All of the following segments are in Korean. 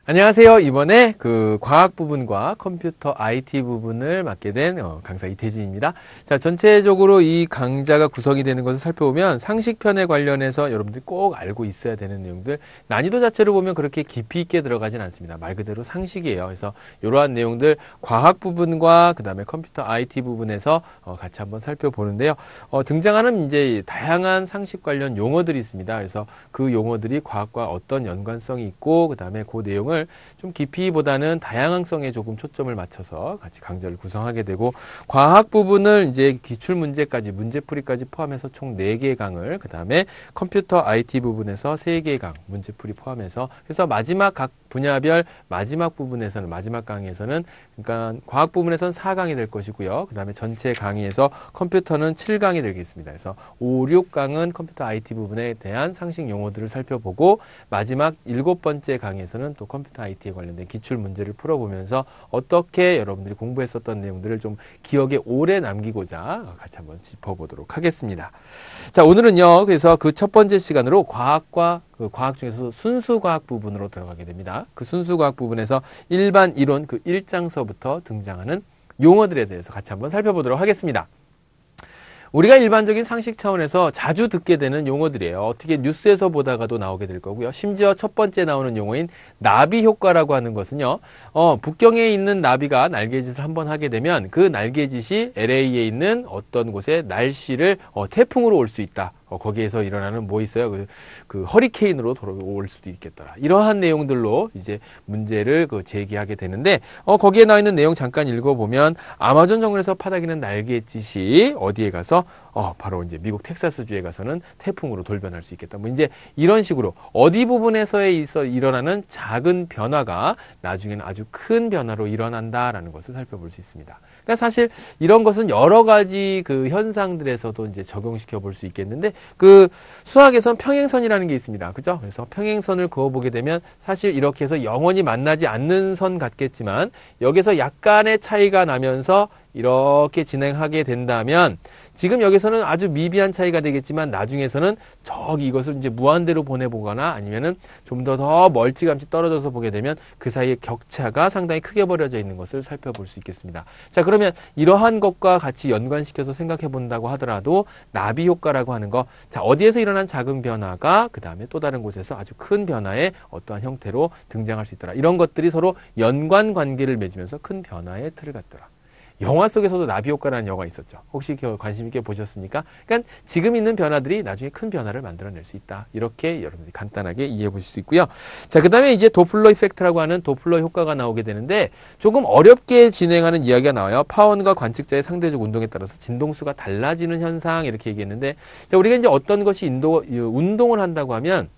안녕하세요. 이번에 그 과학 부분과 컴퓨터 IT 부분을 맡게 된 강사 이태진입니다. 자, 전체적으로 이 강좌가 구성이 되는 것을 살펴보면 상식편에 관련해서 여러분들이 꼭 알고 있어야 되는 내용들, 난이도 자체로 보면 그렇게 깊이 있게 들어가진 않습니다. 말 그대로 상식이에요. 그래서 이러한 내용들 과학 부분과 그 다음에 컴퓨터 IT 부분에서 같이 한번 살펴보는데요. 등장하는 이제 다양한 상식 관련 용어들이 있습니다. 그래서 그 용어들이 과학과 어떤 연관성이 있고 그 다음에 그 내용을 좀 깊이보다는 다양성에 조금 초점을 맞춰서 같이 강좌를 구성하게 되고, 과학 부분을 이제 기출 문제까지 문제풀이까지 포함해서 총 4개의 강을, 그 다음에 컴퓨터 IT 부분에서 3개의 강 문제풀이 포함해서, 그래서 마지막 각 분야별 마지막 부분에서는, 마지막 강의에서는, 그러니까 과학 부분에서는 4강이 될 것이고요. 그 다음에 전체 강의에서 컴퓨터는 7강이 되겠습니다. 그래서 5, 6강은 컴퓨터 IT 부분에 대한 상식 용어들을 살펴보고, 마지막 7번째 강의에서는 또 컴퓨터 IT에 관련된 기출 문제를 풀어보면서 어떻게 여러분들이 공부했었던 내용들을 좀 기억에 오래 남기고자 같이 한번 짚어보도록 하겠습니다. 자, 오늘은요, 그래서 그 첫 번째 시간으로 과학과 그 과학 중에서 순수과학 부분으로 들어가게 됩니다. 그 순수과학 부분에서 일반 이론 그 1장서부터 등장하는 용어들에 대해서 같이 한번 살펴보도록 하겠습니다. 우리가 일반적인 상식 차원에서 자주 듣게 되는 용어들이에요. 어떻게 뉴스에서 보다가도 나오게 될 거고요. 심지어 첫 번째 나오는 용어인 나비 효과라고 하는 것은요. 북경에 있는 나비가 날개짓을 한번 하게 되면 그 날개짓이 LA에 있는 어떤 곳에 날씨를 태풍으로 올 수 있다. 거기에서 일어나는 뭐 있어요? 그 허리케인으로 돌아올 수도 있겠더라. 이러한 내용들로 이제 문제를 제기하게 되는데, 거기에 나와 있는 내용 잠깐 읽어보면, 아마존 정글에서 파닥이는 날갯짓이 어디에 가서, 바로 이제 미국 텍사스주에 가서는 태풍으로 돌변할 수 있겠다. 뭐 이제 이런 식으로 어디 부분에서에 있어 일어나는 작은 변화가 나중에는 아주 큰 변화로 일어난다라는 것을 살펴볼 수 있습니다. 그러니까 사실 이런 것은 여러 가지 그 현상들에서도 이제 적용시켜 볼 수 있겠는데, 그 수학에선 평행선이라는 게 있습니다. 그죠? 그래서 평행선을 그어보게 되면 사실 이렇게 해서 영원히 만나지 않는 선 같겠지만, 여기서 약간의 차이가 나면서 이렇게 진행하게 된다면, 지금 여기서는 아주 미비한 차이가 되겠지만 나중에서는 저기 이것을 이제 무한대로 보내보거나 아니면은 좀 더 멀찌감치 떨어져서 보게 되면 그 사이에 격차가 상당히 크게 벌어져 있는 것을 살펴볼 수 있겠습니다. 자, 그러면 이러한 것과 같이 연관시켜서 생각해 본다고 하더라도 나비 효과라고 하는 거, 자, 어디에서 일어난 작은 변화가 그 다음에 또 다른 곳에서 아주 큰 변화의 어떠한 형태로 등장할 수 있더라. 이런 것들이 서로 연관 관계를 맺으면서 큰 변화의 틀을 갖더라. 영화 속에서도 나비 효과라는 영화가 있었죠. 혹시 관심 있게 보셨습니까? 그러니까 지금 있는 변화들이 나중에 큰 변화를 만들어낼 수 있다. 이렇게 여러분들이 간단하게 이해해 보실 수 있고요. 자, 그 다음에 이제 도플러 이펙트라고 하는 도플러 효과가 나오게 되는데, 조금 어렵게 진행하는 이야기가 나와요. 파원과 관측자의 상대적 운동에 따라서 진동수가 달라지는 현상, 이렇게 얘기했는데, 자, 우리가 이제 어떤 것이 운동을 한다고 하면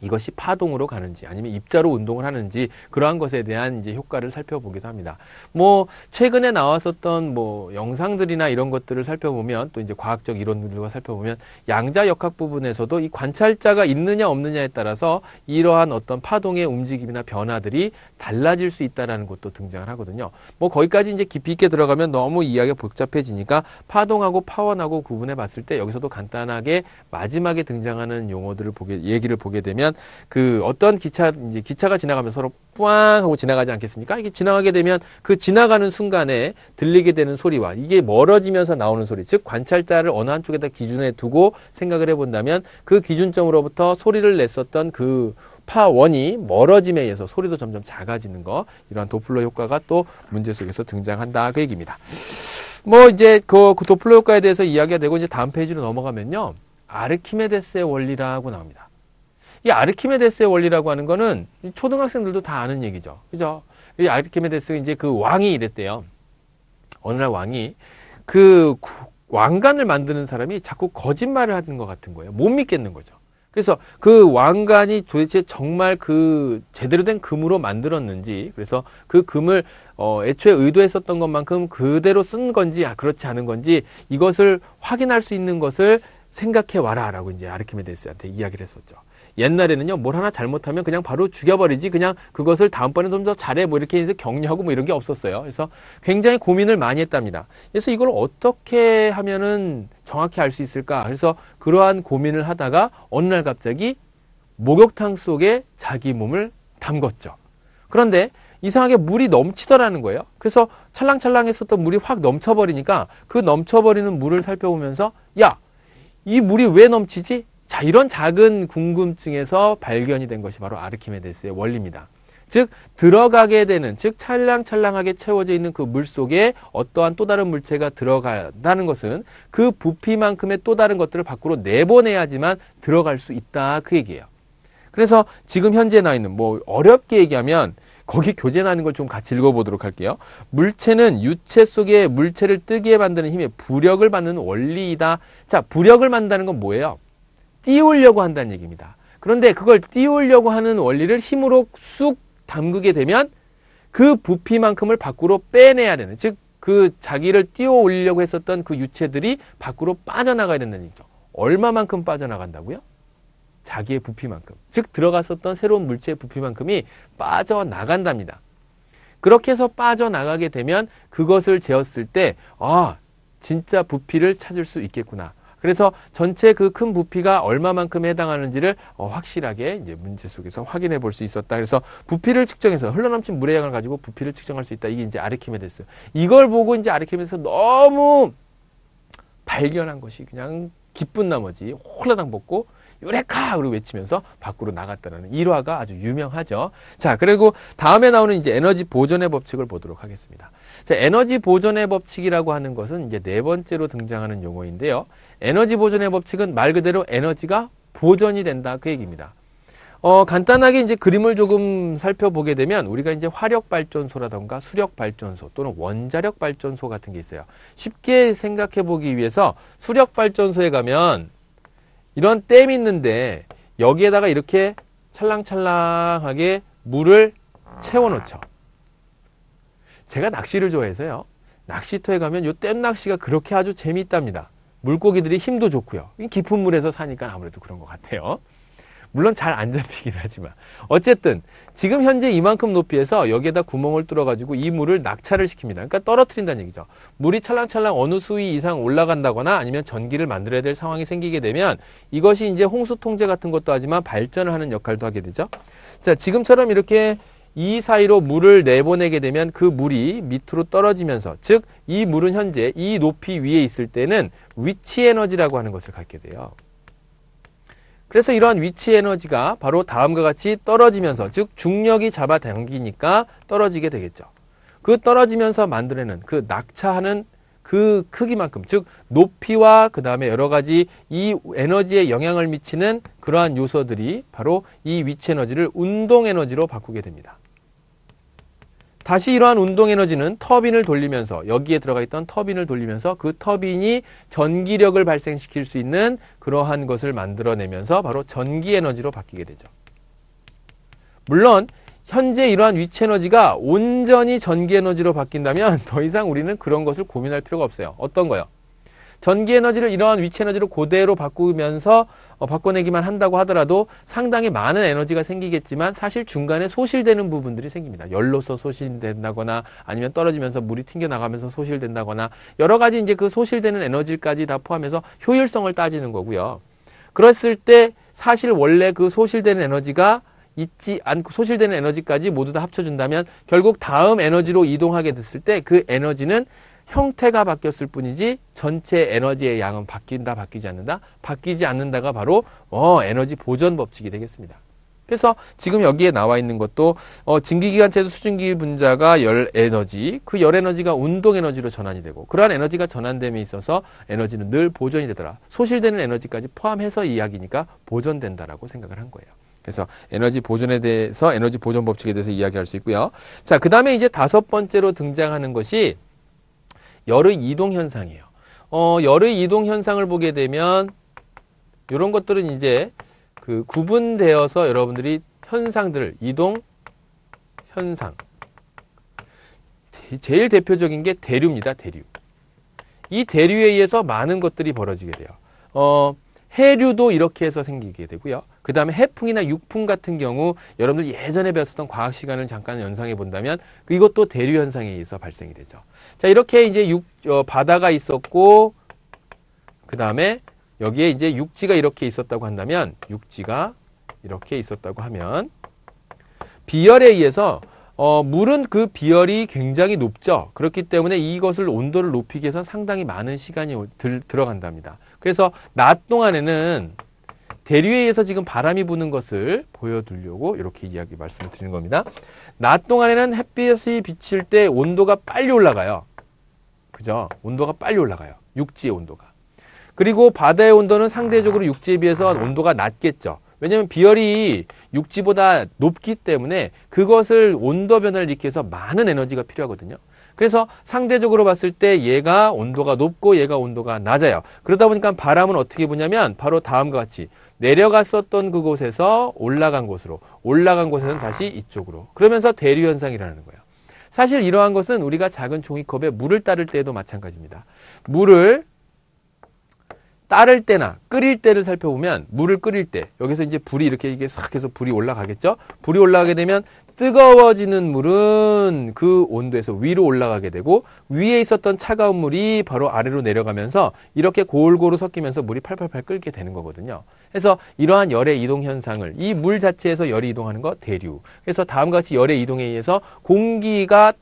이것이 파동으로 가는지 아니면 입자로 운동을 하는지, 그러한 것에 대한 이제 효과를 살펴보기도 합니다. 뭐 최근에 나왔었던 뭐 영상들이나 이런 것들을 살펴보면, 또 이제 과학적 이론들과 살펴보면 양자 역학 부분에서도 이 관찰자가 있느냐 없느냐에 따라서 이러한 어떤 파동의 움직임이나 변화들이 달라질 수 있다라는 것도 등장을 하거든요. 뭐 거기까지 이제 깊이 있게 들어가면 너무 이야기가 복잡해지니까 파동하고 파원하고 구분해 봤을 때 여기서도 간단하게 마지막에 등장하는 용어들을 얘기를 보게 되면, 그 어떤 기차가 지나가면서 서로 뿌앙 하고 지나가지 않겠습니까? 이게 지나가게 되면 그 지나가는 순간에 들리게 되는 소리와 이게 멀어지면서 나오는 소리, 즉 관찰자를 어느 한쪽에다 기준에 두고 생각을 해본다면 그 기준점으로부터 소리를 냈었던 그 파원이 멀어짐에 의해서 소리도 점점 작아지는 거, 이러한 도플러 효과가 또 문제 속에서 등장한다, 그 얘기입니다. 뭐 이제 그 도플러 효과에 대해서 이야기가 되고, 이제 다음 페이지로 넘어가면요, 아르키메데스의 원리라고 나옵니다. 이 아르키메데스의 원리라고 하는 거는 초등학생들도 다 아는 얘기죠. 그죠? 이 아르키메데스가 이제 그 왕이 이랬대요. 어느 날 왕이 그 왕관을 만드는 사람이 자꾸 거짓말을 하는 것 같은 거예요. 못 믿겠는 거죠. 그래서 그 왕관이 도대체 정말 그 제대로 된 금으로 만들었는지, 그래서 그 금을 애초에 의도했었던 것만큼 그대로 쓴 건지 그렇지 않은 건지, 이것을 확인할 수 있는 것을 생각해 와라 라고 이제 아르키메데스한테 이야기를 했었죠. 옛날에는요, 뭘 하나 잘못하면 그냥 바로 죽여버리지, 그냥 그것을 다음번에 좀 더 잘해, 뭐 이렇게 해서 격려하고 뭐 이런 게 없었어요. 그래서 굉장히 고민을 많이 했답니다. 그래서 이걸 어떻게 하면은 정확히 알 수 있을까? 그래서 그러한 고민을 하다가 어느 날 갑자기 목욕탕 속에 자기 몸을 담궜죠. 그런데 이상하게 물이 넘치더라는 거예요. 그래서 찰랑찰랑했었던 물이 확 넘쳐버리니까 그 넘쳐버리는 물을 살펴보면서 야, 이 물이 왜 넘치지? 자, 이런 작은 궁금증에서 발견이 된 것이 바로 아르키메데스의 원리입니다. 즉 들어가게 되는, 즉 찰랑찰랑하게 채워져 있는 그 물 속에 어떠한 또 다른 물체가 들어간다는 것은 그 부피만큼의 또 다른 것들을 밖으로 내보내야지만 들어갈 수 있다, 그 얘기예요. 그래서 지금 현재 나와 있는, 뭐 어렵게 얘기하면 거기 교재 나는 걸 좀 같이 읽어보도록 할게요. 물체는 유체 속에 물체를 뜨게 만드는 힘에 부력을 받는 원리이다. 자, 부력을 만든다는 건 뭐예요? 띄우려고 한다는 얘기입니다. 그런데 그걸 띄우려고 하는 원리를 힘으로 쑥 담그게 되면 그 부피만큼을 밖으로 빼내야 되는, 즉 그 자기를 띄워 올리려고 했었던 그 유체들이 밖으로 빠져나가야 된다는 얘기죠. 얼마만큼 빠져나간다고요? 자기의 부피만큼, 즉 들어갔었던 새로운 물체의 부피만큼이 빠져나간답니다. 그렇게 해서 빠져나가게 되면 그것을 재었을 때 아, 진짜 부피를 찾을 수 있겠구나. 그래서 전체 그 큰 부피가 얼마만큼 해당하는지를 확실하게 이제 문제 속에서 확인해 볼 수 있었다. 그래서 부피를 측정해서 흘러넘친 물의 양을 가지고 부피를 측정할 수 있다. 이게 이제 아르키메데스. 이걸 보고 이제 아르키메데스 너무 발견한 것이 그냥 기쁜 나머지 홀라당 벗고 유레카! 그리고 외치면서 밖으로 나갔다는 일화가 아주 유명하죠. 자, 그리고 다음에 나오는 이제 에너지 보존의 법칙을 보도록 하겠습니다. 자, 에너지 보존의 법칙이라고 하는 것은 이제 네 번째로 등장하는 용어인데요. 에너지 보존의 법칙은 말 그대로 에너지가 보존이 된다, 그 얘기입니다. 간단하게 이제 그림을 조금 살펴보게 되면 우리가 이제 화력발전소라던가 수력발전소 또는 원자력발전소 같은 게 있어요. 쉽게 생각해 보기 위해서 수력발전소에 가면 이런 댐이 있는데 여기에다가 이렇게 찰랑찰랑하게 물을 채워놓죠. 제가 낚시를 좋아해서요. 낚시터에 가면 요 댐 낚시가 그렇게 아주 재미있답니다. 물고기들이 힘도 좋고요. 깊은 물에서 사니까 아무래도 그런 것 같아요. 물론 잘 안 잡히긴 하지만 어쨌든 지금 현재 이만큼 높이에서 여기에다 구멍을 뚫어가지고 이 물을 낙차를 시킵니다. 그러니까 떨어뜨린다는 얘기죠. 물이 찰랑찰랑 어느 수위 이상 올라간다거나 아니면 전기를 만들어야 될 상황이 생기게 되면 이것이 이제 홍수 통제 같은 것도 하지만 발전을 하는 역할도 하게 되죠. 자, 지금처럼 이렇게 이 사이로 물을 내보내게 되면 그 물이 밑으로 떨어지면서, 즉 이 물은 현재 이 높이 위에 있을 때는 위치 에너지라고 하는 것을 갖게 돼요. 그래서 이러한 위치 에너지가 바로 다음과 같이 떨어지면서, 즉 중력이 잡아당기니까 떨어지게 되겠죠. 그 떨어지면서 만들어내는 그 낙차하는 그 크기만큼, 즉 높이와 그 다음에 여러 가지 이 에너지에 영향을 미치는 그러한 요소들이 바로 이 위치 에너지를 운동 에너지로 바꾸게 됩니다. 다시 이러한 운동 에너지는 터빈을 돌리면서, 여기에 들어가 있던 터빈을 돌리면서 그 터빈이 전기력을 발생시킬 수 있는 그러한 것을 만들어내면서 바로 전기 에너지로 바뀌게 되죠. 물론 현재 이러한 위치 에너지가 온전히 전기 에너지로 바뀐다면 더 이상 우리는 그런 것을 고민할 필요가 없어요. 어떤 거요? 전기 에너지를 이러한 위치 에너지로 그대로 바꾸면서 바꿔내기만 한다고 하더라도 상당히 많은 에너지가 생기겠지만 사실 중간에 소실되는 부분들이 생깁니다. 열로서 소실된다거나 아니면 떨어지면서 물이 튕겨나가면서 소실된다거나 여러 가지 이제 그 소실되는 에너지까지 다 포함해서 효율성을 따지는 거고요. 그랬을 때 사실 원래 그 소실되는 에너지가 있지 않고 소실되는 에너지까지 모두 다 합쳐준다면 결국 다음 에너지로 이동하게 됐을 때 그 에너지는 형태가 바뀌었을 뿐이지 전체 에너지의 양은 바뀐다, 바뀌지 않는다? 바뀌지 않는다가 바로 에너지 보존 법칙이 되겠습니다. 그래서 지금 여기에 나와 있는 것도 증기기관차에도 수증기 분자가 열 에너지, 그 열 에너지가 운동 에너지로 전환이 되고 그러한 에너지가 전환됨에 있어서 에너지는 늘 보존이 되더라. 소실되는 에너지까지 포함해서 이야기니까 보존된다라고 생각을 한 거예요. 그래서 에너지 보존에 대해서, 에너지 보존 법칙에 대해서 이야기할 수 있고요. 자, 그 다음에 이제 다섯 번째로 등장하는 것이 열의 이동 현상이에요. 열의 이동 현상을 보게 되면 이런 것들은 이제 그 구분되어서 여러분들이 현상들을, 이동 현상. 제일 대표적인 게 대류입니다. 대류. 이 대류에 의해서 많은 것들이 벌어지게 돼요. 해류도 이렇게 해서 생기게 되고요. 그 다음에 해풍이나 육풍 같은 경우 여러분들 예전에 배웠었던 과학 시간을 잠깐 연상해 본다면 이것도 대류 현상에 의해서 발생이 되죠. 자, 이렇게 이제 바다가 있었고 그 다음에 여기에 이제 육지가 이렇게 있었다고 한다면, 육지가 이렇게 있었다고 하면 비열에 의해서 물은 그 비열이 굉장히 높죠. 그렇기 때문에 이것을 온도를 높이기 위해서 상당히 많은 시간이 들어간답니다. 그래서 낮 동안에는 대류에 의해서 지금 바람이 부는 것을 보여드리려고 이렇게 이야기 말씀을 드리는 겁니다. 낮 동안에는 햇빛이 비칠 때 온도가 빨리 올라가요. 그죠? 온도가 빨리 올라가요. 육지의 온도가. 그리고 바다의 온도는 상대적으로 육지에 비해서 온도가 낮겠죠. 왜냐하면 비열이 육지보다 높기 때문에 그것을 온도 변화를 일으키기 위해서 많은 에너지가 필요하거든요. 그래서 상대적으로 봤을 때 얘가 온도가 높고 얘가 온도가 낮아요. 그러다 보니까 바람은 어떻게 부냐면 바로 다음과 같이 내려갔었던 그곳에서 올라간 곳으로, 올라간 곳에서는 다시 이쪽으로. 그러면서 대류 현상이라는 거예요. 사실 이러한 것은 우리가 작은 종이컵에 물을 따를 때에도 마찬가지입니다. 물을 따를 때나 끓일 때를 살펴보면 물을 끓일 때 여기서 이제 불이 이렇게 이게 싹 해서 불이 올라가겠죠. 불이 올라가게 되면 뜨거워지는 물은 그 온도에서 위로 올라가게 되고 위에 있었던 차가운 물이 바로 아래로 내려가면서 이렇게 골고루 섞이면서 물이 팔팔팔 끓게 되는 거거든요. 그래서 이러한 열의 이동 현상을 이 물 자체에서 열이 이동하는 거 대류. 그래서 다음과 같이 열의 이동에 의해서 공기가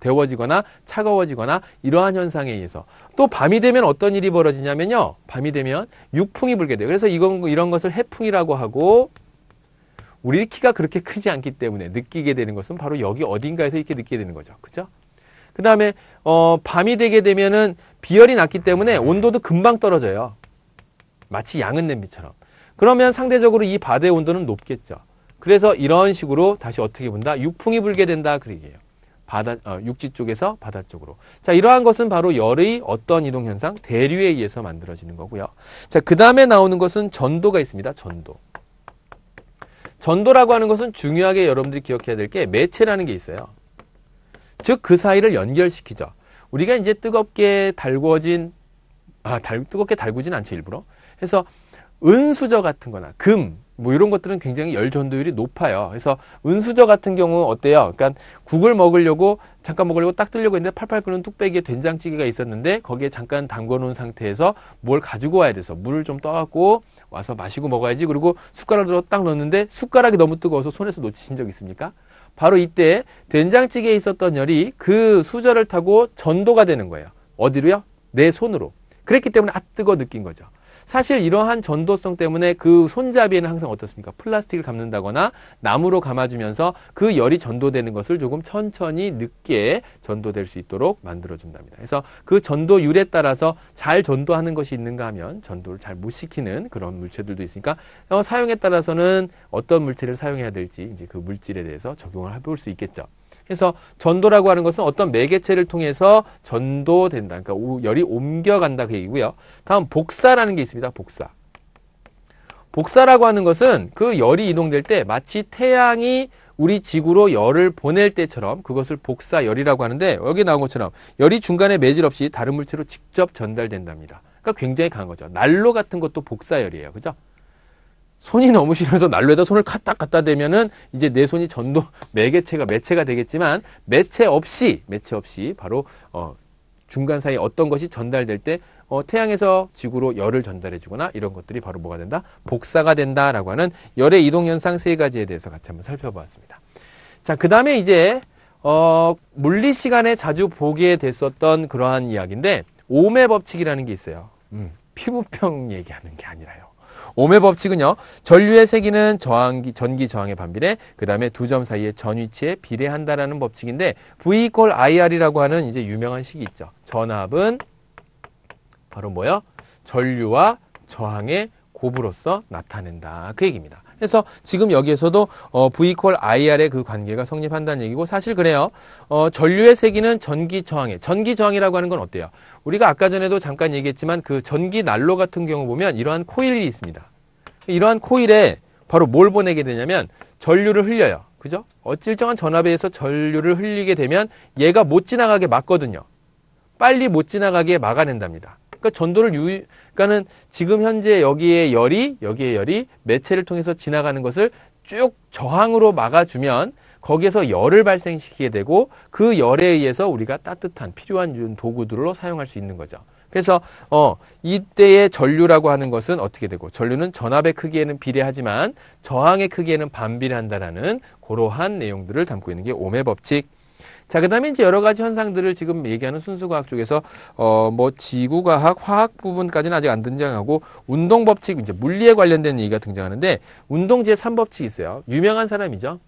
데워지거나 차가워지거나 이러한 현상에 의해서 또 밤이 되면 어떤 일이 벌어지냐면요. 밤이 되면 육풍이 불게 돼요. 그래서 이런 것을 해풍이라고 하고 우리 키가 그렇게 크지 않기 때문에 느끼게 되는 것은 바로 여기 어딘가에서 이렇게 느끼게 되는 거죠. 그죠? 그 다음에 밤이 되게 되면은 비열이 낮기 때문에 온도도 금방 떨어져요. 마치 양은 냄비처럼. 그러면 상대적으로 이 바다의 온도는 높겠죠. 그래서 이런 식으로 다시 어떻게 본다? 육풍이 불게 된다. 그 얘기예요. 육지 쪽에서 바다 쪽으로. 자, 이러한 것은 바로 열의 어떤 이동 현상? 대류에 의해서 만들어지는 거고요. 자, 그 다음에 나오는 것은 전도가 있습니다. 전도. 전도라고 하는 것은 중요하게 여러분들이 기억해야 될 게 매체라는 게 있어요. 즉, 그 사이를 연결시키죠. 우리가 이제 뜨겁게 달구진 않죠, 일부러. 그래서 은수저 같은 거나 금, 뭐 이런 것들은 굉장히 열 전도율이 높아요. 그래서 은수저 같은 경우 어때요? 그러니까 국을 먹으려고 잠깐 먹으려고 딱 뜨려고 했는데 팔팔 끓는 뚝배기에 된장찌개가 있었는데 거기에 잠깐 담궈 놓은 상태에서 뭘 가지고 와야 돼서 물을 좀 떠갖고 와서 마시고 먹어야지. 그리고 숟가락으로 딱 넣었는데 숟가락이 너무 뜨거워서 손에서 놓치신 적 있습니까? 바로 이때 된장찌개에 있었던 열이 그 수저를 타고 전도가 되는 거예요. 어디로요? 내 손으로. 그랬기 때문에 뜨거 느낀 거죠. 사실 이러한 전도성 때문에 그 손잡이에는 항상 어떻습니까? 플라스틱을 감는다거나 나무로 감아주면서 그 열이 전도되는 것을 조금 천천히 늦게 전도될 수 있도록 만들어준답니다. 그래서 그 전도율에 따라서 잘 전도하는 것이 있는가 하면 전도를 잘 못 시키는 그런 물체들도 있으니까 사용에 따라서는 어떤 물체를 사용해야 될지 이제 그 물질에 대해서 적용을 해볼 수 있겠죠. 그래서 전도라고 하는 것은 어떤 매개체를 통해서 전도된다. 그러니까 열이 옮겨간다 그 얘기고요. 다음 복사라는 게 있습니다. 복사. 복사라고 하는 것은 그 열이 이동될 때 마치 태양이 우리 지구로 열을 보낼 때처럼 그것을 복사열이라고 하는데 여기 나온 것처럼 열이 중간에 매질 없이 다른 물체로 직접 전달된답니다. 그러니까 굉장히 강한 거죠. 난로 같은 것도 복사열이에요. 그죠? 손이 너무 시려서 난로에다 손을 갖다 대면은 이제 내 손이 매체가 되겠지만 매체 없이 바로 중간 사이에 어떤 것이 전달될 때 태양에서 지구로 열을 전달해 주거나 이런 것들이 바로 뭐가 된다? 복사가 된다라고 하는 열의 이동 현상 3가지에 대해서 같이 한번 살펴보았습니다. 자, 그다음에 이제 물리 시간에 자주 보게 됐었던 그러한 이야기인데 오음의 법칙이라는 게 있어요. 피부병 얘기하는 게 아니라요. 오음의 법칙은요, 전류의 세기는 전기 저항에 반비례, 그 다음에 두 점 사이의 전위치에 비례한다라는 법칙인데, V = IR이라고 하는 이제 유명한 식이 있죠. 전압은 바로 뭐요? 전류와 저항의 곱으로서 나타낸다. 그 얘기입니다. 그래서 지금 여기에서도 V = IR의 그 관계가 성립한다는 얘기고, 사실 그래요. 전류의 세기는 전기 저항이라고 하는 건 어때요? 우리가 아까 전에도 잠깐 얘기했지만 그 전기 난로 같은 경우 보면 이러한 코일이 있습니다. 이러한 코일에 바로 뭘 보내게 되냐면 전류를 흘려요. 그죠? 일정한 전압에 의해서 전류를 흘리게 되면 얘가 못 지나가게 막거든요. 빨리 못 지나가게 막아낸답니다. 그러니까 그러니까는 지금 현재 여기에 열이 매체를 통해서 지나가는 것을 쭉 저항으로 막아주면 거기에서 열을 발생시키게 되고 그 열에 의해서 우리가 따뜻한 필요한 도구들로 사용할 수 있는 거죠. 그래서 이때의 전류라고 하는 것은 어떻게 되고 전류는 전압의 크기에는 비례하지만 저항의 크기에는 반비례한다라는 그러한 내용들을 담고 있는 게 옴의 법칙. 자, 그 다음에 이제 여러 가지 현상들을 지금 얘기하는 순수과학 쪽에서, 뭐, 지구과학, 화학 부분까지는 아직 안 등장하고, 운동법칙, 이제 물리에 관련된 얘기가 등장하는데, 운동 제3법칙이 있어요. 유명한 사람이죠.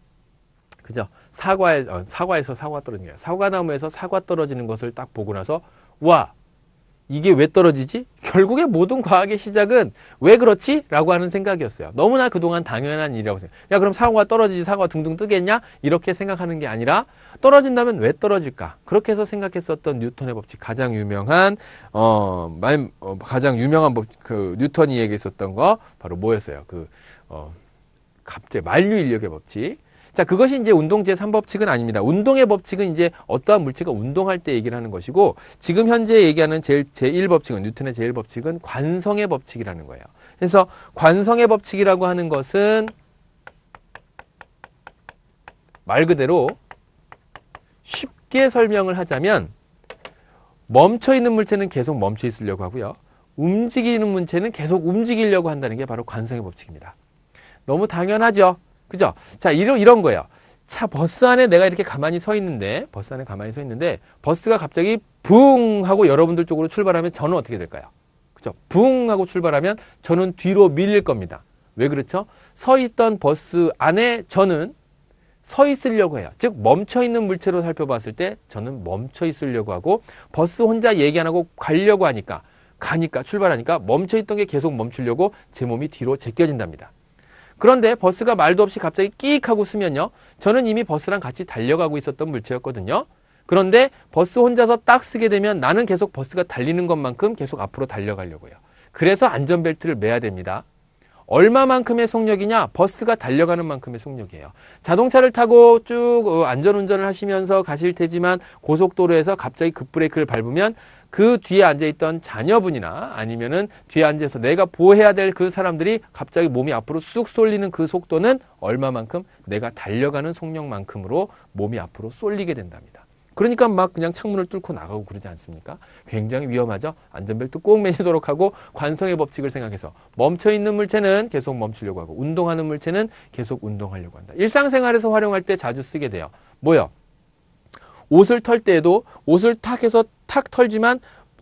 그죠? 사과에서 사과 떨어지는 거예요. 사과나무에서 사과 떨어지는 것을 딱 보고 나서, 와! 이게 왜 떨어지지? 결국에 모든 과학의 시작은 왜 그렇지? 라고 하는 생각이었어요. 너무나 그동안 당연한 일이라고 생각해요. 야, 그럼 사과가 떨어지지 사과가 둥둥 뜨겠냐? 이렇게 생각하는 게 아니라 떨어진다면 왜 떨어질까? 그렇게 해서 생각했었던 뉴턴의 법칙. 가장 유명한 뉴턴이 얘기했었던 거 바로 뭐였어요? 갑자기 만류인력의 법칙. 자, 그것이 이제 운동 제3법칙은 아닙니다. 운동의 법칙은 이제 어떠한 물체가 운동할 때 얘기를 하는 것이고, 지금 현재 얘기하는 제1법칙은, 뉴턴의 제1법칙은 관성의 법칙이라는 거예요. 그래서 관성의 법칙이라고 하는 것은 말 그대로 쉽게 설명을 하자면, 멈춰 있는 물체는 계속 멈춰 있으려고 하고요. 움직이는 물체는 계속 움직이려고 한다는 게 바로 관성의 법칙입니다. 너무 당연하죠? 그죠? 자, 이런 거예요. 차, 버스 안에 내가 이렇게 가만히 서 있는데, 버스가 갑자기 붕 하고 여러분들 쪽으로 출발하면 저는 어떻게 될까요? 그죠? 붕 하고 출발하면 저는 뒤로 밀릴 겁니다. 왜 그렇죠? 서 있던 버스 안에 저는 서 있으려고 해요. 즉, 멈춰 있는 물체로 살펴봤을 때 저는 멈춰 있으려고 하고, 버스 혼자 얘기 안 하고 가려고 하니까, 출발하니까 멈춰 있던 게 계속 멈추려고 제 몸이 뒤로 제껴진답니다. 그런데 버스가 말도 없이 갑자기 끼익 하고 쓰면요. 저는 이미 버스랑 같이 달려가고 있었던 물체였거든요. 그런데 버스 혼자서 딱 쓰게 되면 나는 계속 버스가 달리는 것만큼 계속 앞으로 달려가려고 해요. 그래서 안전벨트를 매야 됩니다. 얼마만큼의 속력이냐? 버스가 달려가는 만큼의 속력이에요. 자동차를 타고 쭉 안전운전을 하시면서 가실 테지만 고속도로에서 갑자기 급브레이크를 밟으면 그 뒤에 앉아있던 자녀분이나 아니면은 뒤에 앉아서 내가 보호해야 될 그 사람들이 갑자기 몸이 앞으로 쑥 쏠리는 그 속도는 얼마만큼 내가 달려가는 속력만큼으로 몸이 앞으로 쏠리게 된답니다. 그러니까 막 그냥 창문을 뚫고 나가고 그러지 않습니까? 굉장히 위험하죠. 안전벨트 꼭 매시도록 하고 관성의 법칙을 생각해서 멈춰있는 물체는 계속 멈추려고 하고 운동하는 물체는 계속 운동하려고 한다. 일상생활에서 활용할 때 자주 쓰게 돼요. 뭐요? 옷을 털 때에도 옷을 탁 해서 탁 털지만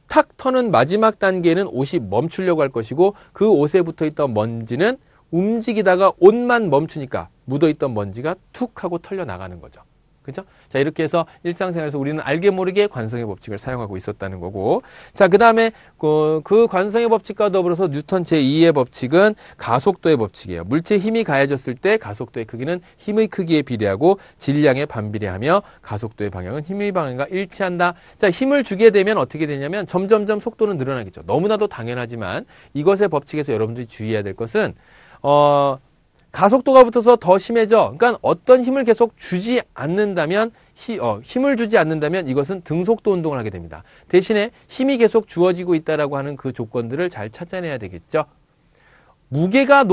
탁 터는 마지막 단계는 옷이 멈추려고 할 것이고 그 옷에 붙어있던 먼지는 움직이다가 옷만 멈추니까 묻어있던 먼지가 툭 하고 털려 나가는 거죠. 그죠? 자, 이렇게 해서 일상생활에서 우리는 알게 모르게 관성의 법칙을 사용하고 있었다는 거고. 자, 그 다음에 그 관성의 법칙과 더불어서 뉴턴 제2의 법칙은 가속도의 법칙이에요. 물체에 힘이 가해졌을 때 가속도의 크기는 힘의 크기에 비례하고 질량에 반비례하며 가속도의 방향은 힘의 방향과 일치한다. 자, 힘을 주게 되면 어떻게 되냐면 점점점 속도는 늘어나겠죠. 너무나도 당연하지만 이것의 법칙에서 여러분들이 주의해야 될 것은 가속도가 붙어서 더 심해져. 그러니까 어떤 힘을 계속 주지 않는다면 힘을 주지 않는다면 이것은 등속도 운동을 하게 됩니다. 대신에 힘이 계속 주어지고 있다라고 하는 그 조건들을 잘 찾아내야 되겠죠. 무게가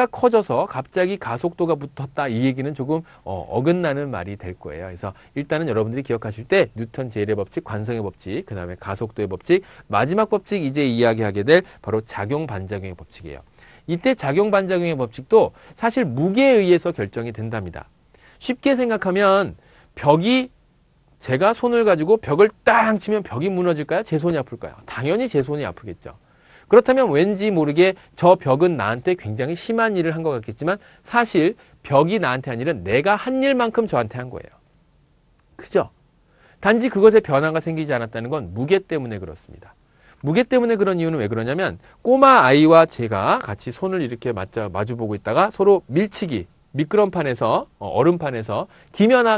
커져서 갑자기 가속도가 붙었다. 이 얘기는 조금 어긋나는 말이 될 거예요. 그래서 일단은 여러분들이 기억하실 때 뉴턴 제1의 법칙, 관성의 법칙, 그 다음에 가속도의 법칙, 마지막 법칙 이제 이야기하게 될 바로 작용 반작용의 법칙이에요. 이때 작용 반작용의 법칙도 사실 무게에 의해서 결정이 된답니다. 쉽게 생각하면 제가 손을 가지고 벽을 땅 치면 벽이 무너질까요? 제 손이 아플까요? 당연히 제 손이 아프겠죠. 그렇다면 왠지 모르게 저 벽은 나한테 굉장히 심한 일을 한 것 같겠지만 사실 벽이 나한테 한 일은 내가 한 일만큼 저한테 한 거예요. 그죠? 단지 그것에 변화가 생기지 않았다는 건 무게 때문에 그렇습니다. 무게 때문에 그런 이유는 왜 그러냐면 꼬마 아이와 제가 같이 손을 이렇게 마주보고 있다가 서로 미끄럼판에서 얼음판에서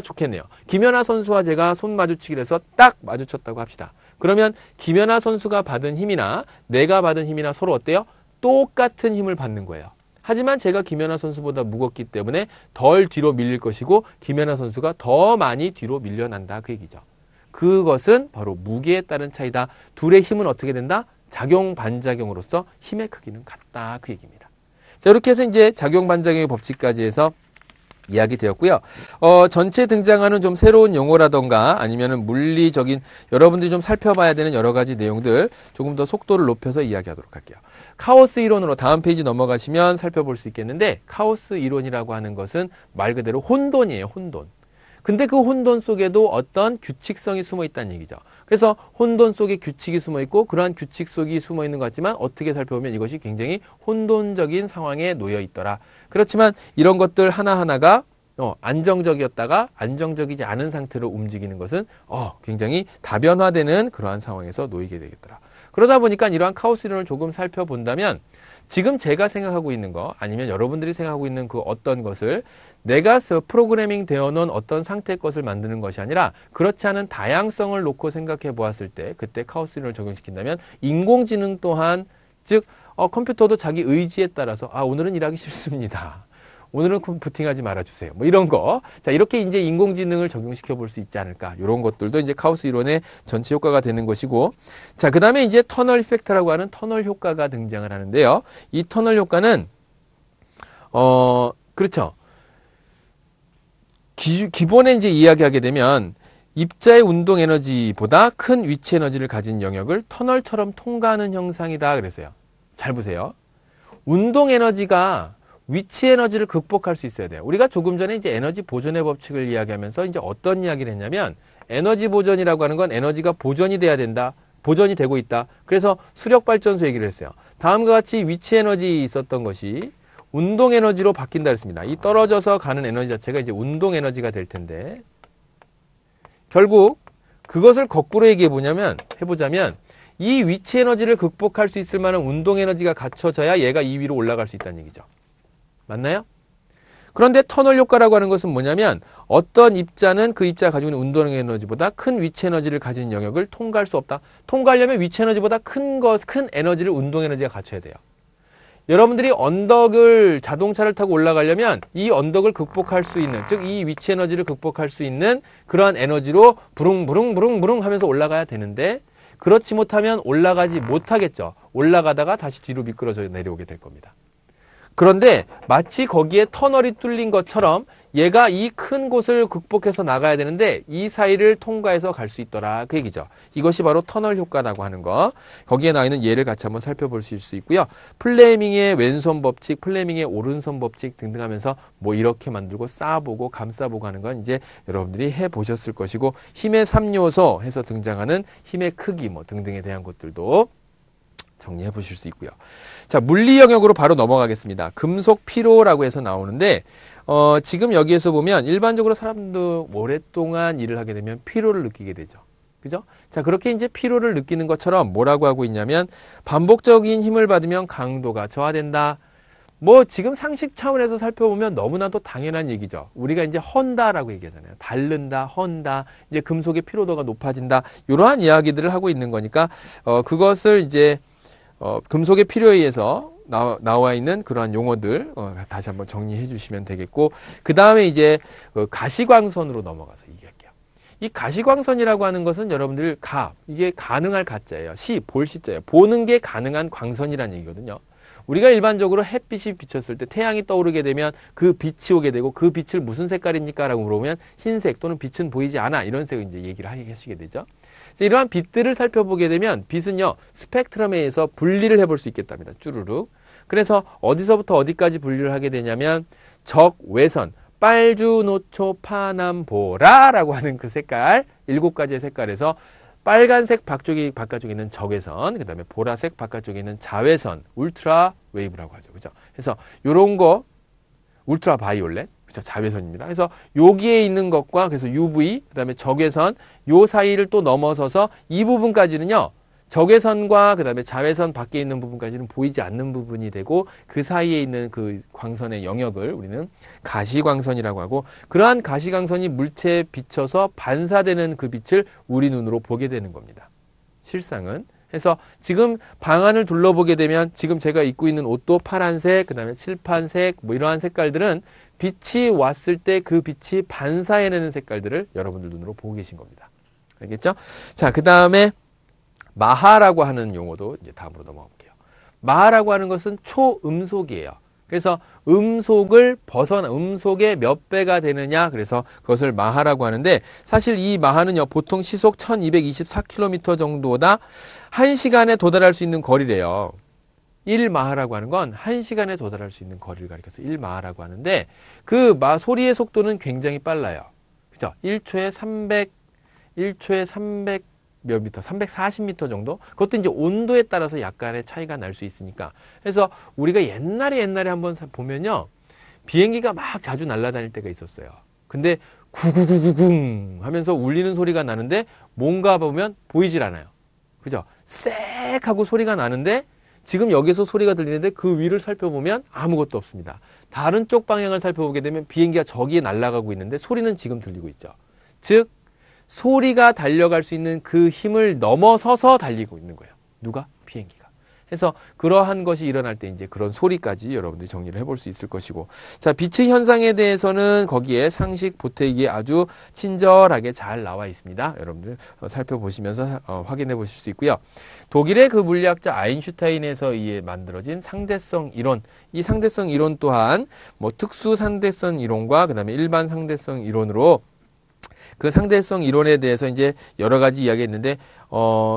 좋겠네요. 김연아 선수와 제가 손 마주치기를 해서 딱 마주쳤다고 합시다. 그러면 김연아 선수가 받은 힘이나 내가 받은 힘이나 서로 어때요? 똑같은 힘을 받는 거예요. 하지만 제가 김연아 선수보다 무겁기 때문에 덜 뒤로 밀릴 것이고 김연아 선수가 더 많이 뒤로 밀려난다 그 얘기죠. 그것은 바로 무게에 따른 차이다. 둘의 힘은 어떻게 된다? 작용 반작용으로서 힘의 크기는 같다 그 얘기입니다. 자, 이렇게 해서 이제 작용 반작용의 법칙까지 해서 이야기 되었고요. 전체 등장하는 좀 새로운 용어라던가 아니면은 물리적인 여러분들이 좀 살펴봐야 되는 여러 가지 내용들 조금 더 속도를 높여서 이야기하도록 할게요. 카오스 이론으로 다음 페이지 넘어가시면 살펴볼 수 있겠는데, 카오스 이론이라고 하는 것은 말 그대로 혼돈이에요. 혼돈. 근데 그 혼돈 속에도 어떤 규칙성이 숨어 있다는 얘기죠. 그래서 혼돈 속에 규칙이 숨어 있고 그러한 규칙 속이 숨어 있는 것 같지만 어떻게 살펴보면 이것이 굉장히 혼돈적인 상황에 놓여 있더라. 그렇지만 이런 것들 하나하나가 안정적이었다가 안정적이지 않은 상태로 움직이는 것은 굉장히 다변화되는 그러한 상황에서 놓이게 되겠더라. 그러다 보니까 이러한 카오스 이론을 조금 살펴본다면 지금 제가 생각하고 있는 거 아니면 여러분들이 생각하고 있는 그 어떤 것을 내가 프로그래밍 되어 놓은 어떤 상태의 것을 만드는 것이 아니라 그렇지 않은 다양성을 놓고 생각해 보았을 때 그때 카오스 이론을 적용시킨다면 인공지능 또한 즉 컴퓨터도 자기 의지에 따라서 오늘은 일하기 싫습니다. 오늘은 부팅하지 말아주세요. 뭐 이런 거. 자, 이렇게 이제 인공지능을 적용시켜 볼 수 있지 않을까. 이런 것들도 이제 카오스 이론의 전체 효과가 되는 것이고. 자, 그 다음에 이제 터널 이펙트라고 하는 터널 효과가 등장을 하는데요. 이 터널 효과는, 그렇죠. 기본에 이제 이야기하게 되면 입자의 운동 에너지보다 큰 위치 에너지를 가진 영역을 터널처럼 통과하는 형상이다. 그랬어요. 잘 보세요. 운동 에너지가 위치 에너지를 극복할 수 있어야 돼요. 우리가 조금 전에 이제 에너지 보존의 법칙을 이야기하면서 이제 어떤 이야기를 했냐면 에너지 보존이라고 하는 건 에너지가 보존이 돼야 된다. 보존이 되고 있다. 그래서 수력 발전소 얘기를 했어요. 다음과 같이 위치 에너지 있었던 것이 운동 에너지로 바뀐다 그랬습니다. 이 떨어져서 가는 에너지 자체가 이제 운동 에너지가 될 텐데 결국 그것을 거꾸로 얘기해 보자면 이 위치 에너지를 극복할 수 있을 만한 운동 에너지가 갖춰져야 얘가 이 위로 올라갈 수 있다는 얘기죠. 맞나요? 그런데 터널 효과라고 하는 것은 뭐냐면 어떤 입자는 그 입자가 가지고 있는 운동 에너지보다 큰 위치 에너지를 가진 영역을 통과할 수 없다. 통과하려면 위치 에너지보다 큰 에너지를 운동 에너지가 갖춰야 돼요. 여러분들이 자동차를 타고 올라가려면 이 언덕을 극복할 수 있는, 즉 이 위치 에너지를 극복할 수 있는 그러한 에너지로 부릉부릉 하면서 올라가야 되는데 그렇지 못하면 올라가지 못하겠죠. 올라가다가 다시 뒤로 미끄러져 내려오게 될 겁니다. 그런데 마치 거기에 터널이 뚫린 것처럼 얘가 이 큰 곳을 극복해서 나가야 되는데 이 사이를 통과해서 갈 수 있더라. 그 얘기죠. 이것이 바로 터널 효과라고 하는 거. 거기에 나와 있는 예를 같이 한번 살펴볼 수 있고요. 플레밍의 왼손 법칙, 플레밍의 오른손 법칙 등등 하면서 뭐 이렇게 만들고 쌓아보고 감싸보고 하는 건 이제 여러분들이 해보셨을 것이고 힘의 3요소 해서 등장하는 힘의 크기 뭐 등등에 대한 것들도 정리해 보실 수 있고요. 자, 물리 영역으로 바로 넘어가겠습니다. 금속 피로라고 해서 나오는데 지금 여기에서 보면 일반적으로 사람도 오랫동안 일을 하게 되면 피로를 느끼게 되죠. 그죠? 자, 그렇게 이제 피로를 느끼는 것처럼 뭐라고 하고 있냐면 반복적인 힘을 받으면 강도가 저하된다. 뭐 지금 상식 차원에서 살펴보면 너무나도 당연한 얘기죠. 우리가 이제 헌다라고 얘기하잖아요. 닳는다, 헌다, 이제 금속의 피로도가 높아진다. 이러한 이야기들을 하고 있는 거니까 그것을 이제 금속의 필요에 의해서 나와 있는 그러한 용어들 다시 한번 정리해 주시면 되겠고 그 다음에 이제 가시광선으로 넘어가서 얘기할게요. 이 가시광선이라고 하는 것은 여러분들 이게 가능할 가짜예요. 볼 시자예요. 보는 게 가능한 광선이라는 얘기거든요. 우리가 일반적으로 햇빛이 비쳤을 때 태양이 떠오르게 되면 그 빛이 오게 되고 그 빛을 무슨 색깔입니까? 라고 물어보면 흰색 또는 빛은 보이지 않아 이런 색을 이제 얘기를 하시게 되죠. 이러한 빛들을 살펴보게 되면 빛은요 스펙트럼에 의해서 분리를 해볼 수 있겠답니다. 쭈루룩. 그래서 어디서부터 어디까지 분리를 하게 되냐면 적외선 빨주노초 파남보라라고 하는 그 색깔 7가지의 색깔에서 빨간색 바깥쪽에 있는 적외선, 그 다음에 보라색 바깥쪽에 있는 자외선, 울트라 웨이브라고 하죠. 그죠? 그래서 요런 거 울트라 바이올렛, 그죠? 자외선입니다. 그래서 여기에 있는 것과 그래서 UV, 그 다음에 적외선, 요 사이를 또 넘어서서 이 부분까지는요, 적외선과 그 다음에 자외선 밖에 있는 부분까지는 보이지 않는 부분이 되고 그 사이에 있는 그 광선의 영역을 우리는 가시광선이라고 하고 그러한 가시광선이 물체에 비쳐서 반사되는 그 빛을 우리 눈으로 보게 되는 겁니다. 실상은. 그래서 지금 방안을 둘러보게 되면 지금 제가 입고 있는 옷도 파란색, 그 다음에 칠판색, 뭐 이러한 색깔들은 빛이 왔을 때 그 빛이 반사해내는 색깔들을 여러분들 눈으로 보고 계신 겁니다. 알겠죠? 자, 그 다음에 마하라고 하는 용어도 이제 다음으로 넘어가 볼게요. 마하라고 하는 것은 초음속이에요. 그래서 음속을 음속의 몇 배가 되느냐, 그래서 그것을 마하라고 하는데, 사실 이 마하는요, 보통 시속 1224km 정도다 1시간에 도달할 수 있는 거리래요. 1마하라고 하는 건 1시간에 도달할 수 있는 거리를 가리켜서 1마하라고 하는데, 그 소리의 속도는 굉장히 빨라요. 그죠? 1초에 300 몇 미터, 340m 정도? 그것도 이제 온도에 따라서 약간의 차이가 날 수 있으니까. 그래서 우리가 옛날에 한번 보면요. 비행기가 막 자주 날아다닐 때가 있었어요. 근데 구구구구궁 하면서 울리는 소리가 나는데 뭔가 보면 보이질 않아요. 그죠? 쎄익 하고 소리가 나는데 지금 여기서 소리가 들리는데 그 위를 살펴보면 아무것도 없습니다. 다른 쪽 방향을 살펴보게 되면 비행기가 저기에 날아가고 있는데 소리는 지금 들리고 있죠. 즉 소리가 달려갈 수 있는 그 힘을 넘어서서 달리고 있는 거예요. 누가? 비행기가. 그래서 그러한 것이 일어날 때 이제 그런 소리까지 여러분들이 정리를 해볼 수 있을 것이고. 자, 빛의 현상에 대해서는 거기에 상식 보태기에 아주 친절하게 잘 나와 있습니다. 여러분들 살펴보시면서 확인해 보실 수 있고요. 독일의 그 물리학자 아인슈타인에서 만들어진 상대성 이론. 이 상대성 이론 또한 뭐 특수 상대성 이론과 그다음에 일반 상대성 이론으로 그 상대성 이론에 대해서 이제 여러 가지 이야기했는데,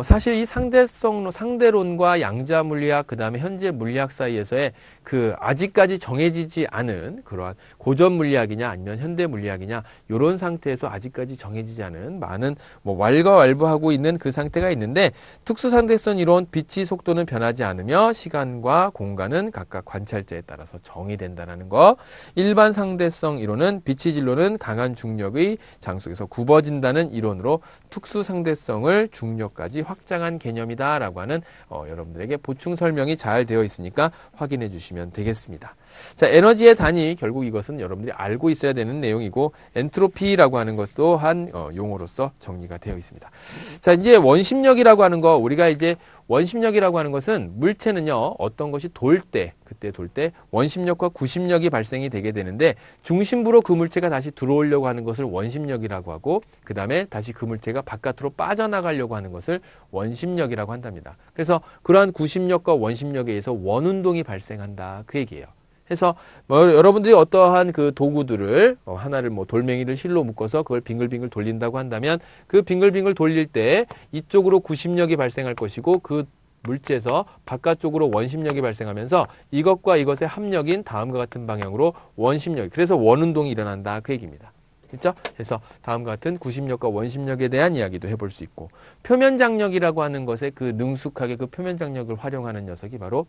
사실 이 상대론과 양자 물리학, 그 다음에 현재 물리학 사이에서의 그 아직까지 정해지지 않은 그러한 고전 물리학이냐 아니면 현대 물리학이냐, 요런 상태에서 아직까지 정해지지 않은 많은 뭐 왈가왈부하고 있는 그 상태가 있는데, 특수 상대성 이론, 빛의 속도는 변하지 않으며 시간과 공간은 각각 관찰자에 따라서 정의된다는 거. 일반 상대성 이론은 빛의 진로는 강한 중력의 장속에서 굽어진다는 이론으로 특수 상대성을 중력까지 확장한 개념이다라고 하는 여러분들에게 보충 설명이 잘 되어 있으니까 확인해 주시면 되겠습니다. 자, 에너지의 단위, 결국 이것은 여러분들이 알고 있어야 되는 내용이고, 엔트로피라고 하는 것도 한 용어로서 정리가 되어 있습니다. 자, 이제 원심력이라고 하는 거, 우리가 이제 원심력이라고 하는 것은 물체는요, 어떤 것이 그때 돌 때 원심력과 구심력이 발생이 되게 되는데, 중심부로 그 물체가 다시 들어오려고 하는 것을 원심력이라고 하고, 그 다음에 다시 그 물체가 바깥으로 빠져나가려고 하는 것을 원심력이라고 한답니다. 그래서 그러한 구심력과 원심력에 의해서 원운동이 발생한다, 그 얘기예요. 해서 여러분들이 어떠한 그 도구들을 하나를 뭐 돌멩이를 실로 묶어서 그걸 빙글빙글 돌린다고 한다면, 그 빙글빙글 돌릴 때 이쪽으로 구심력이 발생할 것이고, 그 물체에서 바깥쪽으로 원심력이 발생하면서 이것과 이것의 합력인 다음과 같은 방향으로 원심력이, 그래서 원운동이 일어난다, 그 얘기입니다. 그렇죠? 그래서 다음과 같은 구심력과 원심력에 대한 이야기도 해볼 수 있고, 표면장력이라고 하는 것에 그 능숙하게 그 표면장력을 활용하는 녀석이 바로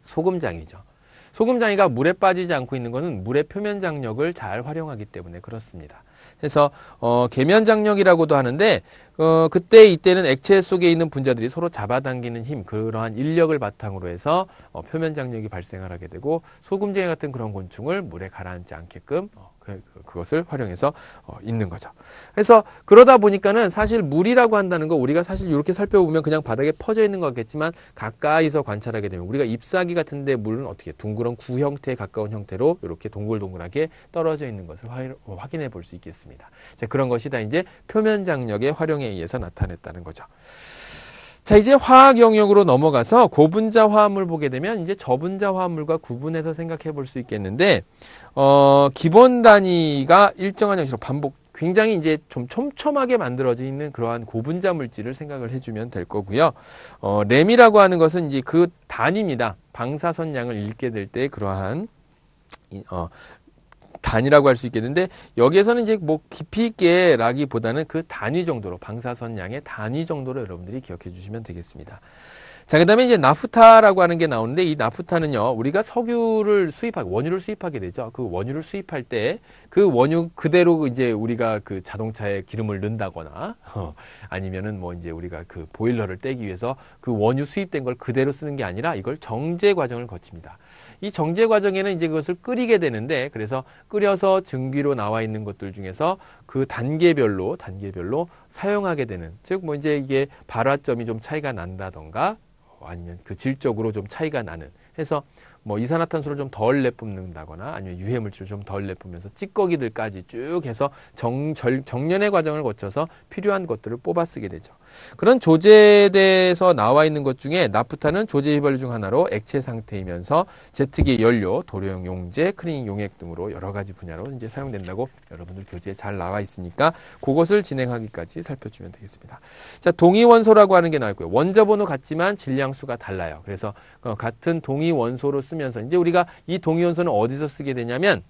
소금장이죠. 소금장이가 물에 빠지지 않고 있는 것은 물의 표면장력을 잘 활용하기 때문에 그렇습니다. 그래서 계면장력이라고도 하는데, 이때는 액체 속에 있는 분자들이 서로 잡아당기는 힘, 그러한 인력을 바탕으로 해서 표면장력이 발생을 하게 되고, 소금쟁이 같은 그런 곤충을 물에 가라앉지 않게끔 그것을 활용해서 있는 거죠. 그래서 그러다 보니까는 사실 물이라고 한다는 거, 우리가 사실 이렇게 살펴보면 그냥 바닥에 퍼져 있는 것 같겠지만, 가까이서 관찰하게 되면 우리가 잎사귀 같은데 물은 어떻게 둥그런 구 형태에 가까운 형태로 이렇게 동글동글하게 떨어져 있는 것을 확인해 볼 수 있겠습니다. 자, 그런 것이 다 이제 표면장력의 활용에 의해서 나타냈다는 거죠. 자, 이제 화학 영역으로 넘어가서 고분자 화합물 보게 되면 이제 저분자 화합물과 구분해서 생각해 볼 수 있겠는데, 기본 단위가 일정한 형식으로 반복, 굉장히 이제 좀 촘촘하게 만들어져 있는 그러한 고분자 물질을 생각을 해주면 될 거고요. 램이라고 하는 것은 이제 그 단위입니다. 방사선량을 읽게 될 때 그러한 단위라고 할 수 있겠는데, 여기에서는 이제 뭐 깊이 있게 라기보다는 그 단위 정도로, 방사선량의 단위 정도로 여러분들이 기억해 주시면 되겠습니다. 자, 그 다음에 이제 나프타라고 하는 게 나오는데, 이 나프타는요, 우리가 원유를 수입하게 되죠. 그 원유를 수입할 때 그 원유 그대로 이제 우리가 그 자동차에 기름을 넣는다거나, 아니면은 뭐 이제 우리가 그 보일러를 떼기 위해서 그 원유 수입된 걸 그대로 쓰는 게 아니라 이걸 정제 과정을 거칩니다. 이 정제 과정에는 이제 그것을 끓이게 되는데, 그래서 끓여서 증기로 나와 있는 것들 중에서 그 단계별로 사용하게 되는, 즉 뭐 이제 이게 발화점이 좀 차이가 난다던가, 아니면 그 질적으로 좀 차이가 나는, 해서 뭐 이산화탄소를 좀 덜 내뿜는다거나 아니면 유해물질을 좀 덜 내뿜면서 찌꺼기들까지 쭉 해서 정련의 과정을 거쳐서 필요한 것들을 뽑아 쓰게 되죠. 그런 조제돼서 나와 있는 것 중에 나프타는 조제 휘발유 중 하나로 액체 상태이면서 제트기 연료, 도료용 용제, 클리닝 용액 등으로 여러 가지 분야로 이제 사용된다고 여러분들 교재에 잘 나와 있으니까 그것을 진행하기까지 살펴주면 되겠습니다. 자, 동위 원소라고 하는 게 나와 있고요. 원자 번호 같지만 질량수가 달라요. 그래서 같은 동위 원소로 쓰면서 이제 우리가 이 동위 원소는 어디서 쓰게 되냐면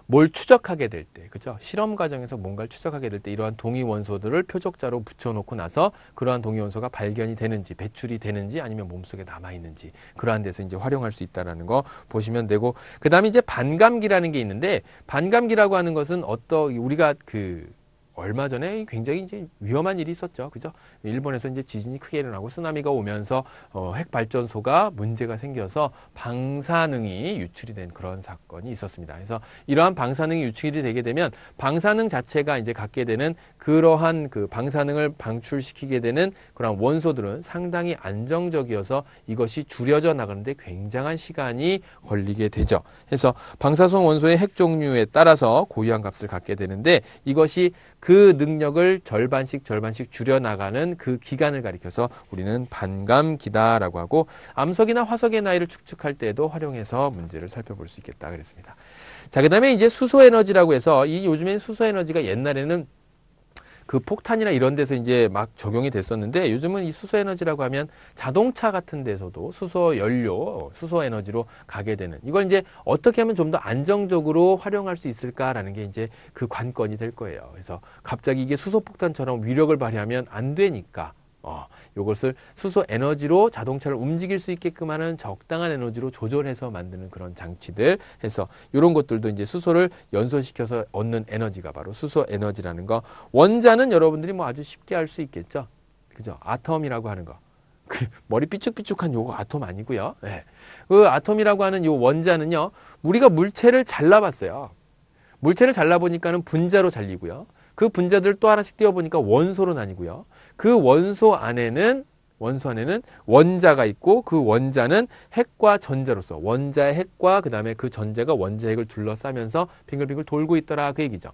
뭘 추적하게 될 때, 그죠? 실험 과정에서 뭔가를 추적하게 될 때 이러한 동위 원소들을 표적자로 붙여놓고 나서 그러한 동위 원소가 발견이 되는지, 배출이 되는지, 아니면 몸속에 남아 있는지 그러한 데서 이제 활용할 수 있다라는 거 보시면 되고, 그 다음에 이제 반감기라는 게 있는데 반감기라고 하는 것은 우리가 얼마 전에 굉장히 이제 위험한 일이 있었죠. 그죠? 일본에서 이제 지진이 크게 일어나고 쓰나미가 오면서 핵발전소가 문제가 생겨서 방사능이 유출이 된 그런 사건이 있었습니다. 그래서 이러한 방사능이 유출이 되게 되면 방사능 자체가 이제 갖게 되는 그러한 그 방사능을 방출시키게 되는 그런 원소들은 상당히 안정적이어서 이것이 줄여져 나가는데 굉장한 시간이 걸리게 되죠. 그래서 방사성 원소의 핵 종류에 따라서 고유한 값을 갖게 되는데 이것이 그 능력을 절반씩 줄여나가는 그 기간을 가리켜서 우리는 반감기다라고 하고, 암석이나 화석의 나이를 추측할 때에도 활용해서 문제를 살펴볼 수 있겠다 그랬습니다. 자, 그 다음에 이제 수소에너지라고 해서 요즘엔 수소에너지가 옛날에는 그 폭탄이나 이런 데서 이제 막 적용이 됐었는데 요즘은 이 수소에너지라고 하면 자동차 같은 데서도 수소 연료, 수소 에너지로 가게 되는, 이걸 이제 어떻게 하면 좀 더 안정적으로 활용할 수 있을까라는 게 이제 그 관건이 될 거예요. 그래서 갑자기 이게 수소 폭탄처럼 위력을 발휘하면 안 되니까 요것을 수소 에너지로 자동차를 움직일 수 있게끔 하는 적당한 에너지로 조절해서 만드는 그런 장치들 해서 이런 것들도 이제 수소를 연소시켜서 얻는 에너지가 바로 수소 에너지라는 거. 원자는 여러분들이 뭐 아주 쉽게 알 수 있겠죠. 그죠? 아톰이라고 하는 거. 머리 삐쭉삐쭉한 요거 아톰 아니고요. 네. 그 아톰이라고 하는 요 원자는요. 우리가 물체를 잘라봤어요. 물체를 잘라보니까는 분자로 잘리고요. 그 분자들을 또 하나씩 띄워보니까 원소로 나뉘고요. 그 원소 안에는 원자가 있고 그 원자는 핵과 전자로서 원자의 핵과 그 다음에 그 전자가 원자의 핵을 둘러싸면서 빙글빙글 돌고 있더라 그 얘기죠.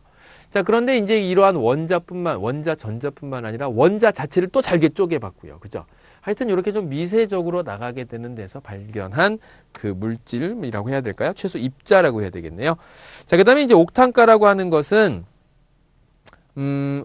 자, 그런데 이제 이러한 원자 전자뿐만 아니라 원자 자체를 또 잘게 쪼개봤고요. 그죠? 하여튼 이렇게 좀 미세적으로 나가게 되는 데서 발견한 그 물질이라고 해야 될까요? 최소 입자라고 해야 되겠네요. 자, 그 다음에 이제 옥탄가라고 하는 것은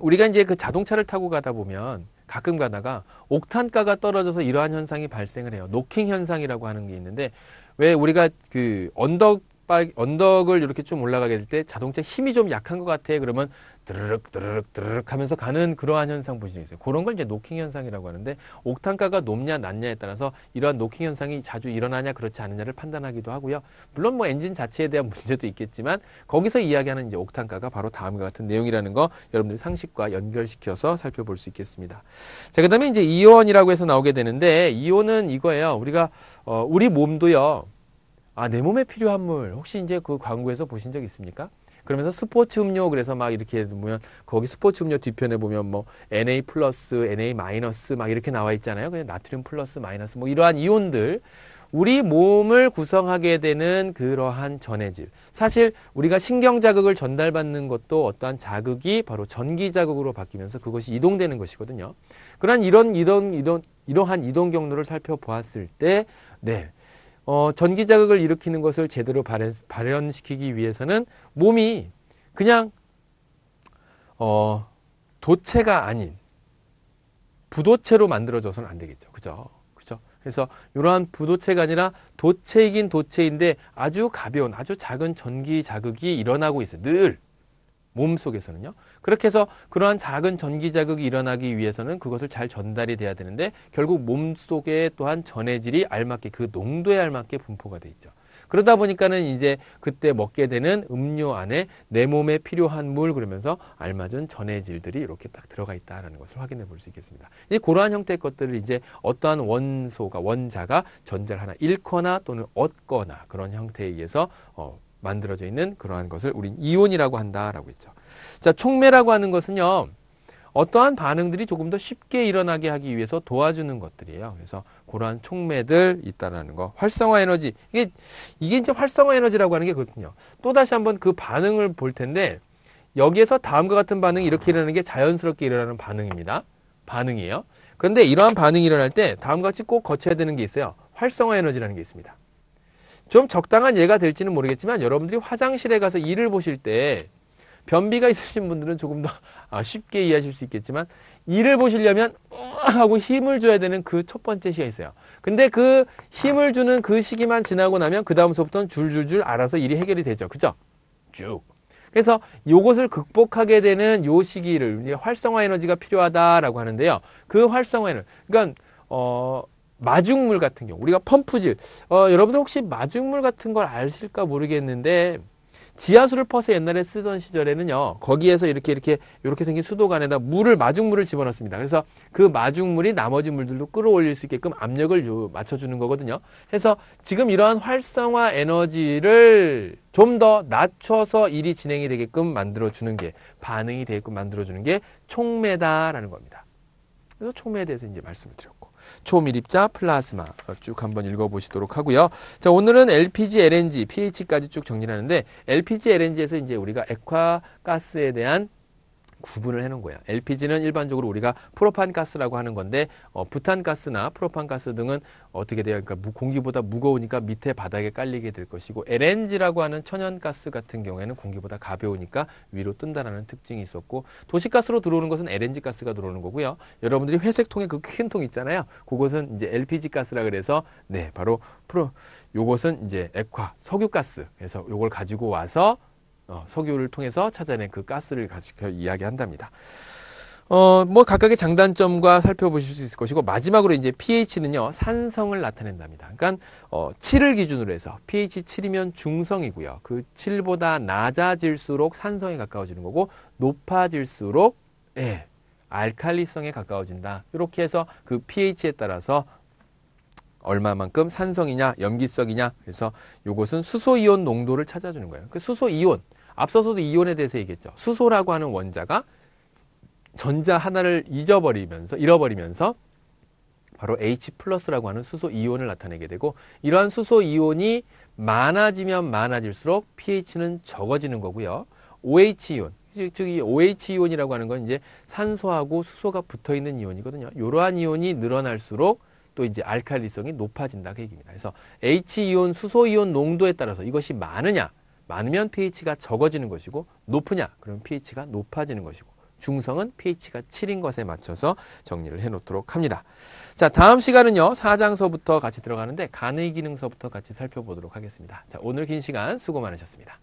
우리가 이제 그 자동차를 타고 가다 보면 가끔 가다가 옥탄가가 떨어져서 이러한 현상이 발생을 해요. 노킹 현상이라고 하는 게 있는데, 왜 우리가 그 언덕을 이렇게 좀 올라가게 될 때 자동차 힘이 좀 약한 것 같아. 그러면 드르륵 하면서 가는 그러한 현상 보신 적 있어요. 그런 걸 이제 노킹 현상이라고 하는데, 옥탄가가 높냐 낮냐에 따라서 이러한 노킹 현상이 자주 일어나냐 그렇지 않느냐를 판단하기도 하고요. 물론 뭐 엔진 자체에 대한 문제도 있겠지만 거기서 이야기하는 이제 옥탄가가 바로 다음과 같은 내용이라는 거 여러분들이 상식과 연결시켜서 살펴볼 수 있겠습니다. 자, 그다음에 이제 이온이라고 해서 나오게 되는데, 이온은 이거예요. 우리가 우리 몸도요. 내 몸에 필요한 물, 혹시 이제 그 광고에서 보신 적 있습니까? 그러면서 스포츠 음료, 그래서 막 이렇게 보면 거기 스포츠 음료 뒤편에 보면 뭐 Na 플러스, Na 마이너스 막 이렇게 나와 있잖아요. 그냥 나트륨 플러스 마이너스 뭐 이러한 이온들, 우리 몸을 구성하게 되는 그러한 전해질. 사실 우리가 신경 자극을 전달받는 것도 어떠한 자극이 바로 전기 자극으로 바뀌면서 그것이 이동되는 것이거든요. 그러한 이러한 이동 경로를 살펴보았을 때, 전기 자극을 일으키는 것을 제대로 발현시키기 위해서는 몸이 그냥 도체가 아닌 부도체로 만들어져서는 안 되겠죠. 그죠? 그래서 이러한 부도체가 아니라 도체이긴 도체인데 아주 가벼운, 아주 작은 전기 자극이 일어나고 있어요. 늘 몸속에서는요. 그렇게 해서 그러한 작은 전기 자극이 일어나기 위해서는 그것을 잘 전달이 돼야 되는데, 결국 몸속에 또한 전해질이 알맞게, 그 농도에 알맞게 분포가 돼 있죠. 그러다 보니까는 이제 그때 먹게 되는 음료 안에 내 몸에 필요한 물, 그러면서 알맞은 전해질들이 이렇게 딱 들어가 있다는 것을 확인해 볼 수 있겠습니다. 이제 그러한 형태의 것들을 이제 어떠한 원자가 전자를 하나 잃거나 또는 얻거나 그런 형태에 의해서 만들어져 있는 그러한 것을 우린 이온이라고 한다라고 했죠. 자, 촉매라고 하는 것은요, 어떠한 반응들이 조금 더 쉽게 일어나게 하기 위해서 도와주는 것들이에요. 그래서 그러한 촉매들 있다라는 거. 활성화 에너지. 이게 이제 활성화 에너지라고 하는 게 그렇군요. 또다시 한번 그 반응을 볼 텐데 여기에서 다음과 같은 반응이 이렇게 일어나는 게 자연스럽게 일어나는 반응입니다. 반응이에요. 그런데 이러한 반응이 일어날 때 다음과 같이 꼭 거쳐야 되는 게 있어요. 활성화 에너지라는 게 있습니다. 좀 적당한 예가 될지는 모르겠지만 여러분들이 화장실에 가서 이를 보실 때 변비가 있으신 분들은 조금 더 쉽게 이해하실 수 있겠지만 이를 보시려면 하고 힘을 줘야 되는 그 첫 번째 시가 있어요. 근데 그 힘을 주는 그 시기만 지나고 나면 그 다음서부터는 줄줄줄 알아서 일이 해결이 되죠. 그죠? 쭉. 그래서 요것을 극복하게 되는 요 시기를 이제 활성화 에너지가 필요하다라고 하는데요. 그 활성화 에너지, 그러니까 마중물 같은 경우 우리가 펌프질, 여러분들 혹시 마중물 같은 걸 아실까 모르겠는데 지하수를 퍼서 옛날에 쓰던 시절에는요, 거기에서 이렇게 생긴 수도관에다 마중물을 집어넣습니다. 그래서 그 마중물이 나머지 물들도 끌어올릴 수 있게끔 압력을 맞춰주는 거거든요. 그래서 지금 이러한 활성화 에너지를 좀 더 낮춰서 일이 진행이 되게끔 만들어주는 게, 반응이 되게끔 만들어주는 게 촉매다라는 겁니다. 그래서 촉매에 대해서 이제 말씀을 드렸고. 초밀입자 플라즈마 쭉 한번 읽어보시도록 하고요. 자, 오늘은 LPG, LNG, pH까지 쭉 정리를 하는데 LPG, LNG에서 이제 우리가 액화가스에 대한 구분을 해놓은 거예요. LPG는 일반적으로 우리가 프로판가스라고 하는 건데 부탄가스나 프로판가스 등은 어떻게 돼요? 그러니까 공기보다 무거우니까 밑에 바닥에 깔리게 될 것이고 LNG라고 하는 천연가스 같은 경우에는 공기보다 가벼우니까 위로 뜬다라는 특징이 있었고 도시가스로 들어오는 것은 LNG 가스가 들어오는 거고요. 여러분들이 회색 통에 그 큰 통 있잖아요. 그것은 이제 LPG 가스라 그래서 네 바로 요것은 이제 액화 석유가스. 그래서 요걸 가지고 와서 석유를 통해서 찾아낸 그 가스를 가지고 이야기한답니다. 뭐 각각의 장단점과 살펴보실 수 있을 것이고 마지막으로 이제 pH는요 산성을 나타낸답니다. 그러니까 7을 기준으로 해서 pH 7이면 중성이고요. 그 7보다 낮아질수록 산성에 가까워지는 거고 높아질수록 알칼리성에 가까워진다. 이렇게 해서 그 pH에 따라서 얼마만큼 산성이냐 염기성이냐 그래서 요것은 수소이온 농도를 찾아주는 거예요. 그 수소이온 앞서서도 이온에 대해서 얘기했죠. 수소라고 하는 원자가 전자 하나를 잃어버리면서 바로 H+라고 하는 수소이온을 나타내게 되고 이러한 수소이온이 많아지면 많아질수록 pH는 적어지는 거고요. OH이온 즉 이 OH이온이라고 하는 건 이제 산소하고 수소가 붙어 있는 이온이거든요. 이러한 이온이 늘어날수록 또 이제 알칼리성이 높아진다 그 얘기입니다. 그래서 H이온, 수소이온 농도에 따라서 이것이 많으면 pH가 적어지는 것이고 높으냐 그러면 pH가 높아지는 것이고 중성은 pH가 7인 것에 맞춰서 정리를 해놓도록 합니다. 자, 다음 시간은요 4장서부터 같이 들어가는데 간의 기능서부터 같이 살펴보도록 하겠습니다. 자, 오늘 긴 시간 수고 많으셨습니다.